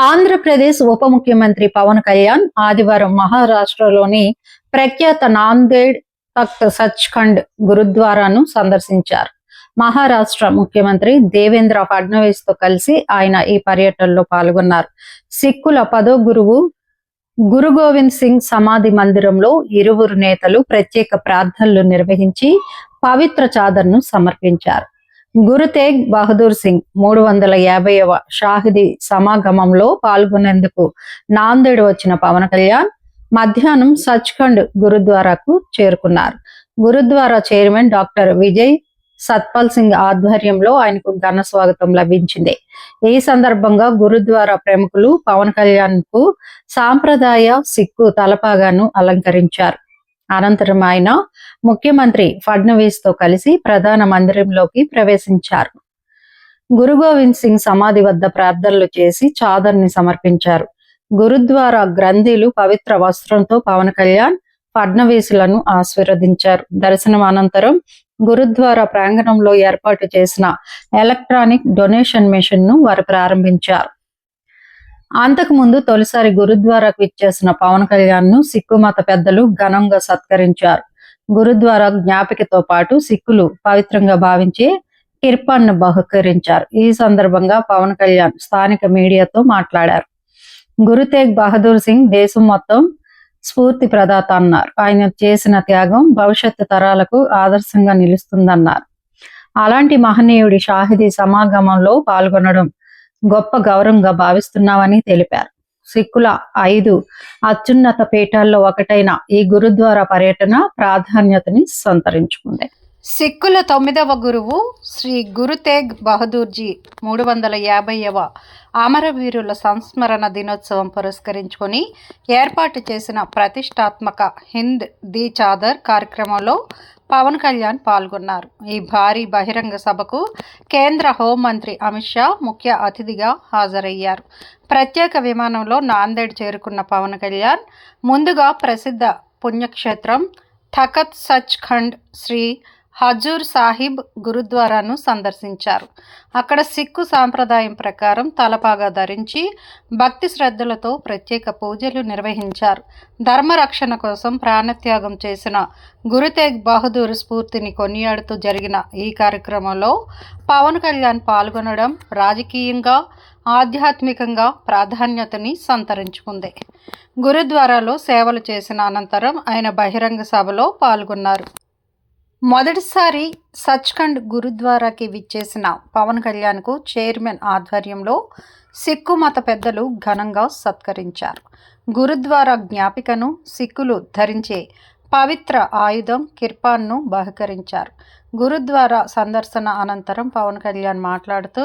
ఆంధ్రప్రదేశ్ ఉప ముఖ్యమంత్రి పవన్ కళ్యాణ్ ఆదివారం మహారాష్ట్రలోని ప్రఖ్యాత నాందేడ్ తఖ్త్ సచ్ఖండ్ గురుద్వారాను సందర్శించారు. మహారాష్ట్ర ముఖ్యమంత్రి దేవేంద్ర ఫడ్నవీస్ తో కలిసి ఆయన ఈ పర్యటనలో పాల్గొన్నారు. సిక్కుల 10వ గురువు గురు గోవింద్ సింగ్ సమాధి మందిరంలో ఇరువురు నేతలు ప్రత్యేక ప్రార్థనలు నిర్వహించి పవిత్ర చాదర్ను సమర్పించారు. గురు తేగ్ బహదూర్ సింగ్ 350వ షాహిదీ సమాగమంలో పాల్గొనేందుకు నాందేడ్ వచ్చిన పవన్ కళ్యాణ్ మధ్యాహ్నం సచ్ఖండ్ గురుద్వారాకు చేరుకున్నారు. గురుద్వారా చైర్మన్ డాక్టర్ విజయ్ సత్పాల్ సింగ్ ఆధ్వర్యంలో ఆయనకు ఘన స్వాగతం లభించింది. ఈ సందర్భంగా గురుద్వారా ప్రముఖులు పవన్ కళ్యాణ్ కు సాంప్రదాయ సిక్కు తలపాగాను అలంకరించారు. అనంతరం ఆయన ముఖ్యమంత్రి ఫడ్నవీస్ తో కలిసి ప్రధాన మందిరంలోకి ప్రవేశించారు. గురు గోవింద్ సింగ్ సమాధి వద్ద ప్రార్థనలు చేసి చాదర్ని సమర్పించారు. గురుద్వారా గ్రంథీలు పవిత్ర వస్త్రంతో పవన్ కళ్యాణ్ ఫడ్నవీసులను ఆశీర్వదించారు. దర్శనం అనంతరం గురుద్వారా ప్రాంగణంలో ఏర్పాటు చేసిన ఎలక్ట్రానిక్ డొనేషన్ మెషిన్ ను వారు ప్రారంభించారు. అంతకుముందు తొలిసారి గురుద్వారాకు ఇచ్చేసిన పవన్ కళ్యాణ్ ను సిక్కు మత పెద్దలు ఘనంగా సత్కరించారు. గురుద్వారా జ్ఞాపికతో పాటు సిక్కులు పవిత్రంగా భావించే కిర్పాన్ ను బహుకరించారు. ఈ సందర్భంగా పవన్ కళ్యాణ్ స్థానిక మీడియాతో మాట్లాడారు. గురు తేగ్ బహదూర్ సింగ్ దేశం మొత్తం స్ఫూర్తి ప్రదాత అన్నారు. ఆయన చేసిన త్యాగం భవిష్యత్తు తరాలకు ఆదర్శంగా నిలుస్తుందన్నారు. అలాంటి మహనీయుడి షాహిదీ సమాగమంలో పాల్గొనడం గొప్ప గౌరవంగా భావిస్తున్నామని తెలిపారు. సిక్కుల 5 అత్యున్నత పీఠాల్లో ఒకటైన ఈ గురుద్వారా పర్యటన ప్రాధాన్యతని సంతరించుకుంది. సిక్కుల 9వ గురువు శ్రీ గురు తేగ్ బహదూర్జీ 350వ అమరవీరుల సంస్మరణ దినోత్సవం పురస్కరించుకొని ఏర్పాటు చేసిన ప్రతిష్టాత్మక హింద్ ది చాదర్ కార్యక్రమంలో పవన్ కళ్యాణ్ పాల్గొన్నారు. ఈ భారీ బహిరంగ సభకు కేంద్ర హోంమంత్రి అమిత్ షా ముఖ్య అతిథిగా హాజరయ్యారు. ప్రత్యేక విమానంలో నాందేడ్ చేరుకున్న పవన్ కళ్యాణ్ ముందుగా ప్రసిద్ధ పుణ్యక్షేత్రం తఖత్ సచ్ఖండ్ శ్రీ హజూర్ సాహిబ్ గురుద్వారాను సందర్శించారు. అక్కడ సిక్కు సాంప్రదాయం ప్రకారం తలపాగా ధరించి భక్తి శ్రద్ధలతో ప్రత్యేక పూజలు నిర్వహించారు. ధర్మరక్షణ కోసం ప్రాణత్యాగం చేసిన గురు తేగ్ బహదూర్ స్ఫూర్తిని కొనియాడుతూ జరిగిన ఈ కార్యక్రమంలో పవన్ కళ్యాణ్ పాల్గొనడం రాజకీయంగా ఆధ్యాత్మికంగా ప్రాధాన్యతని సంతరించుకుంది. గురుద్వారాలో సేవలు చేసిన అనంతరం ఆయన బహిరంగ సభలో పాల్గొన్నారు. మొదటిసారి సచ్ఖండ్ గురుద్వారాకి విచ్చేసిన పవన్ కళ్యాణ్కు చైర్మన్ ఆధ్వర్యంలో సిక్కు మత పెద్దలు ఘనంగా సత్కరించారు. గురుద్వారా జ్ఞాపికను సిక్కులు ధరించే పవిత్ర ఆయుధం కిర్పాన్ను బహుకరించారు. గురుద్వారా సందర్శన అనంతరం పవన్ కళ్యాణ్ మాట్లాడుతూ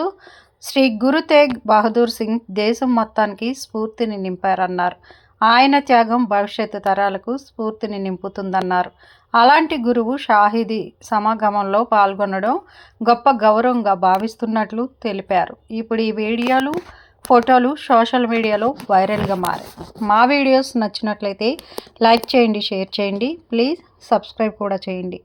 శ్రీ గురు తేగ్ బహదూర్ సింగ్ దేశం మొత్తానికి స్ఫూర్తిని నింపారన్నారు. ఆయన త్యాగం భవిష్యత్తు తరాలకు స్ఫూర్తిని నింపుతుందన్నారు. అలాంటి గురువు షాహిదీ సమాగమంలో పాల్గొనడం గొప్ప గౌరవంగా భావిస్తున్నట్లు తెలిపారు. ఇప్పుడు ఈ వీడియోలు ఫోటోలు సోషల్ మీడియాలో వైరల్గా మారాయి. మా వీడియోస్ నచ్చినట్లయితే లైక్ చేయండి, షేర్ చేయండి, ప్లీజ్ సబ్స్క్రైబ్ కూడా చేయండి.